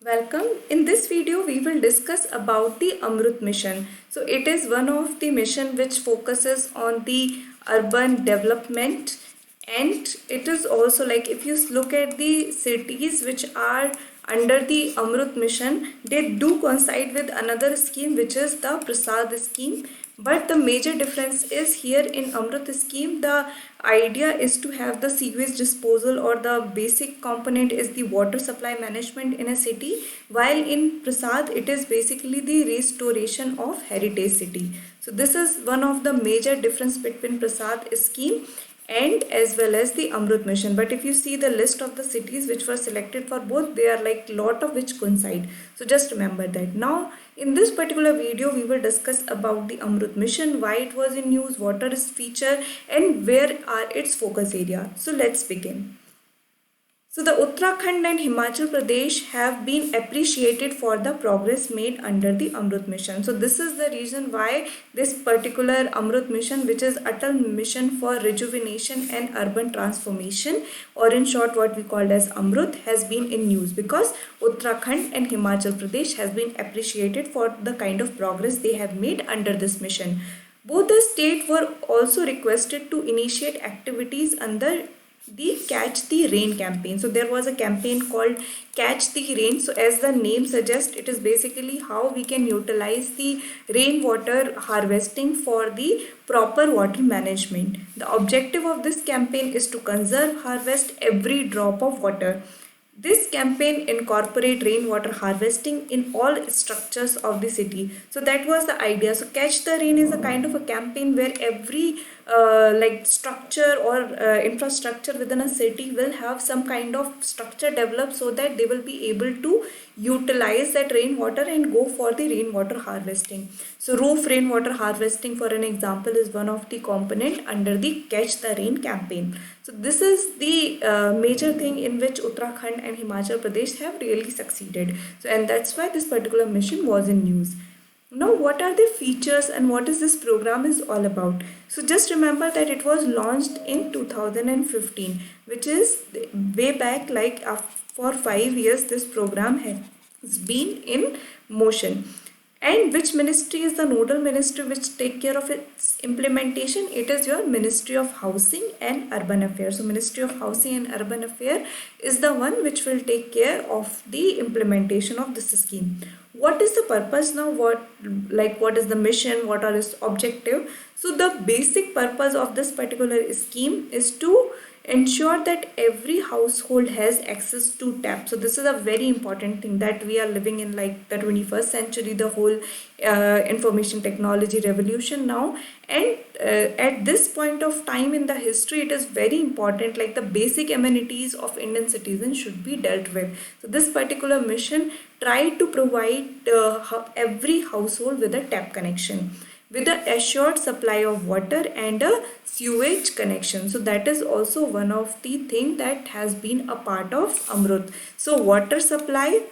Welcome. In this video, we will discuss about the Amrut mission. So it is one of the mission which focuses on the urban development, and it is also like if you look at the cities which are under the Amrut mission, they do coincide with another scheme which is the Prasad scheme. But the major difference is here in Amrut scheme, the idea is to have the sewage disposal, or the basic component is the water supply management in a city, while in Prasad it is basically the restoration of heritage city. So this is one of the major difference between Prasad scheme and as well as the Amrut mission. But if you see the list of the cities which were selected for both, they are like lot of which coincide. So just remember that. Now in this particular video, we will discuss about the Amrut mission, why it was in use, what are its feature, and where are its focus area. So let's begin. So the Uttarakhand and Himachal Pradesh have been appreciated for the progress made under the Amrut mission. So this is the reason why this particular Amrut mission, which is Atal Mission for Rejuvenation and Urban Transformation, or in short what we call as Amrut, has been in use, because Uttarakhand and Himachal Pradesh has been appreciated for the kind of progress they have made under this mission. Both the states were also requested to initiate activities under the Catch the Rain campaign. So there was a campaign called Catch the Rain. So as the name suggests, it is basically how we can utilize the rainwater harvesting for the proper water management. The objective of this campaign is to conserve, harvest every drop of water. This campaign incorporate rainwater harvesting in all structures of the city. So that was the idea. So Catch the Rain is a kind of a campaign where every like structure or infrastructure within a city will have some kind of structure developed, so that they will be able to utilize that rainwater and go for the rainwater harvesting. So roof rainwater harvesting, for an example, is one of the component under the Catch the Rain campaign. So this is the major thing in which Uttarakhand and Himachal Pradesh have really succeeded. So and that's why this particular mission was in use. Now, what are the features and what is this program is all about? So just remember that it was launched in 2015, which is way back, like for 5 years this program has been in motion. And which ministry is the nodal ministry which take care of its implementation? It is your Ministry of Housing and Urban Affairs. So Ministry of Housing and Urban Affairs is the one which will take care of the implementation of this scheme. What is the purpose now? What is the mission? What are its objective? So the basic purpose of this particular scheme is to ensure that every household has access to tap. So this is a very important thing, that we are living in like the 21st century, the whole information technology revolution now, and at this point of time in the history, it is very important, like the basic amenities of Indian citizens should be dealt with. So this particular mission tried to provide every household with a tap connection, with the assured supply of water and a sewage connection. So that is also one of the thing that has been a part of Amrut. So water supply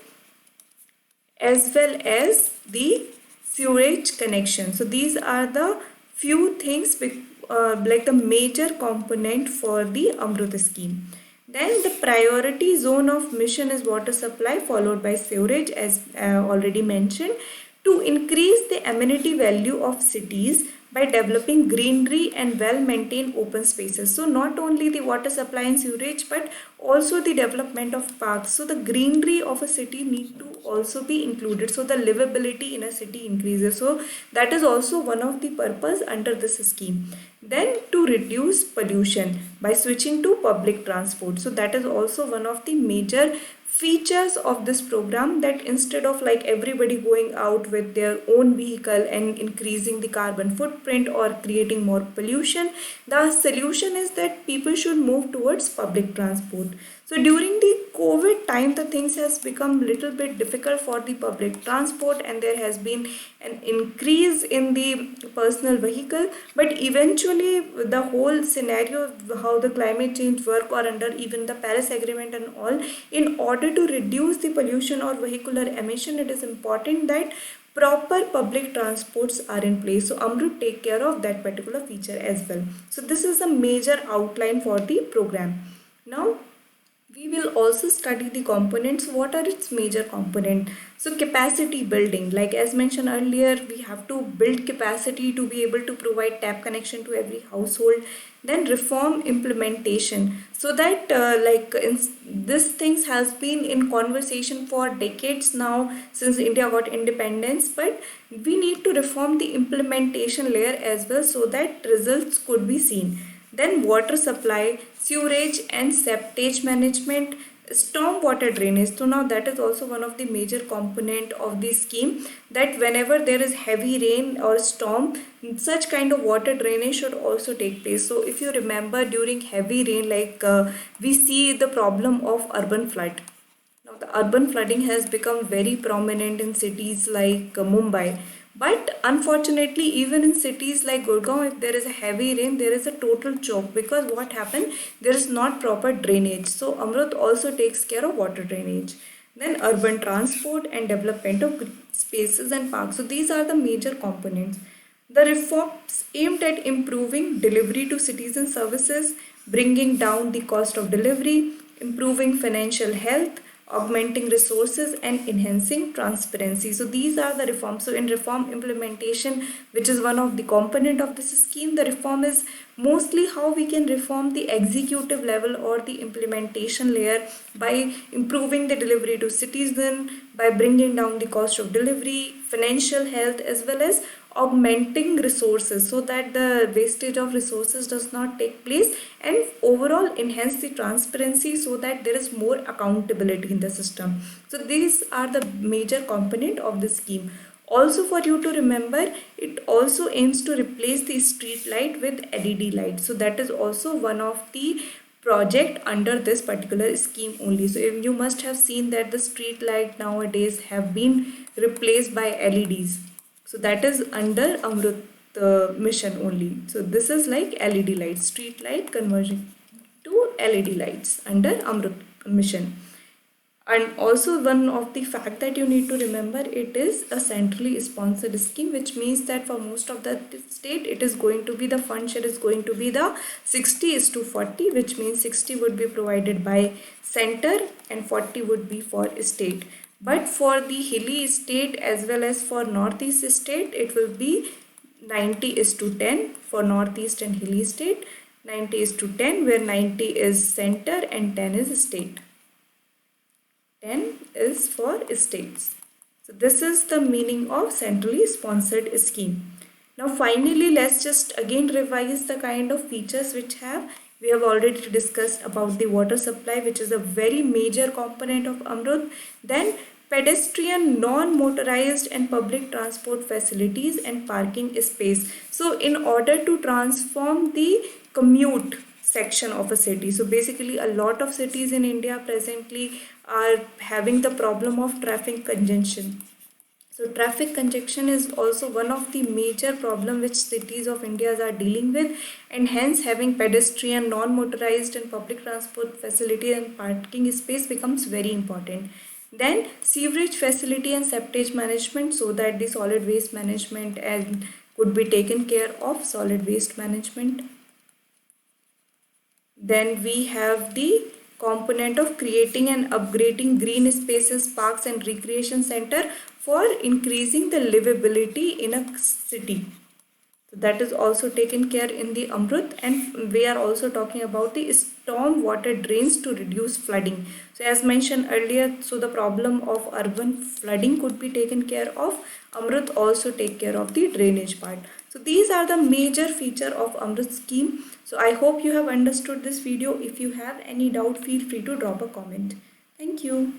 as well as the sewage connection. So these are the few things like the major component for the Amrut scheme. Then the priority zone of mission is water supply, followed by sewerage, as already mentioned, to increase the amenity value of cities by developing greenery and well-maintained open spaces. So not only the water supply and sewerage, but also the development of parks. So the greenery of a city need to also be included, so the livability in a city increases. So that is also one of the purpose under this scheme. Then to reduce pollution by switching to public transport. So that is also one of the major features of this program, that instead of like everybody going out with their own vehicle and increasing the carbon footprint or creating more pollution, the solution is that people should move towards public transport. So during the COVID time, the things has become little bit difficult for the public transport, and there has been an increase in the personal vehicle. But eventually the whole scenario, how the climate change work, or under even the Paris Agreement and all, in order to reduce the pollution or vehicular emission, it is important that proper public transports are in place. So Amrut take care of that particular feature as well. So this is a major outline for the program. Now We will also study the components. What are its major component? So capacity building, like as mentioned earlier, we have to build capacity to be able to provide tap connection to every household. Then reform implementation, so that this things has been in conversation for decades now since India got independence, but we need to reform the implementation layer as well so that results could be seen. Then water supply, sewerage and septage management, storm water drainage. So now that is also one of the major component of the scheme, that whenever there is heavy rain or storm, such kind of water drainage should also take place. So if you remember, during heavy rain, we see the problem of urban flood. Now, the urban flooding has become very prominent in cities like Mumbai. But unfortunately, even in cities like Gurgaon, if there is a heavy rain, there is a total choke, because what happened? There is not proper drainage. So, Amrut also takes care of water drainage. Then, urban transport and development of green spaces and parks. So, these are the major components. The reforms aimed at improving delivery to citizen services, bringing down the cost of delivery, improving financial health, augmenting resources and enhancing transparency. So these are the reforms. So in reform implementation, which is one of the component of this scheme, the reform is mostly how we can reform the executive level or the implementation layer by improving the delivery to citizen, by bringing down the cost of delivery, financial health, as well as augmenting resources so that the wastage of resources does not take place, and overall enhance the transparency so that there is more accountability in the system. So these are the major component of the scheme. Also, for you to remember, it also aims to replace the street light with LED light. So that is also one of the project under this particular scheme only. So you must have seen that the street light nowadays have been replaced by LEDs. So that is under Amrut mission only. So this is like LED lights, street light conversion to LED lights under Amrut mission. And also one of the fact that you need to remember, it is a centrally sponsored scheme, which means that for most of the state, it is going to be the fund share is going to be the 60:40, which means 60 would be provided by center and 40 would be for state. But for the hilly state as well as for northeast state, it will be 90:10 for northeast and hilly state, 90:10, where 90 is center and 10 is state. 10 is for states. So this is the meaning of centrally sponsored scheme. Now finally, let's just again revise the kind of features which we have already discussed about the water supply, which is a very major component of Amrut. Then pedestrian, non-motorized and public transport facilities and parking space. So in order to transform the commute section of a city, so basically a lot of cities in India presently are having the problem of traffic congestion. So traffic congestion is also one of the major problem which cities of India are dealing with, and hence having pedestrian, non-motorized and public transport facility and parking space becomes very important. Then sewerage facility and septage management, so that the solid waste management and could be taken care of, solid waste management. Then we have the component of creating and upgrading green spaces, parks and recreation center for increasing the livability in a city. So that is also taken care in the Amrut, and we are also talking about the storm water drains to reduce flooding. So as mentioned earlier, so the problem of urban flooding could be taken care of. Amrut also take care of the drainage part. So these are the major feature of Amrut scheme. So I hope you have understood this video. If you have any doubt, feel free to drop a comment. Thank you.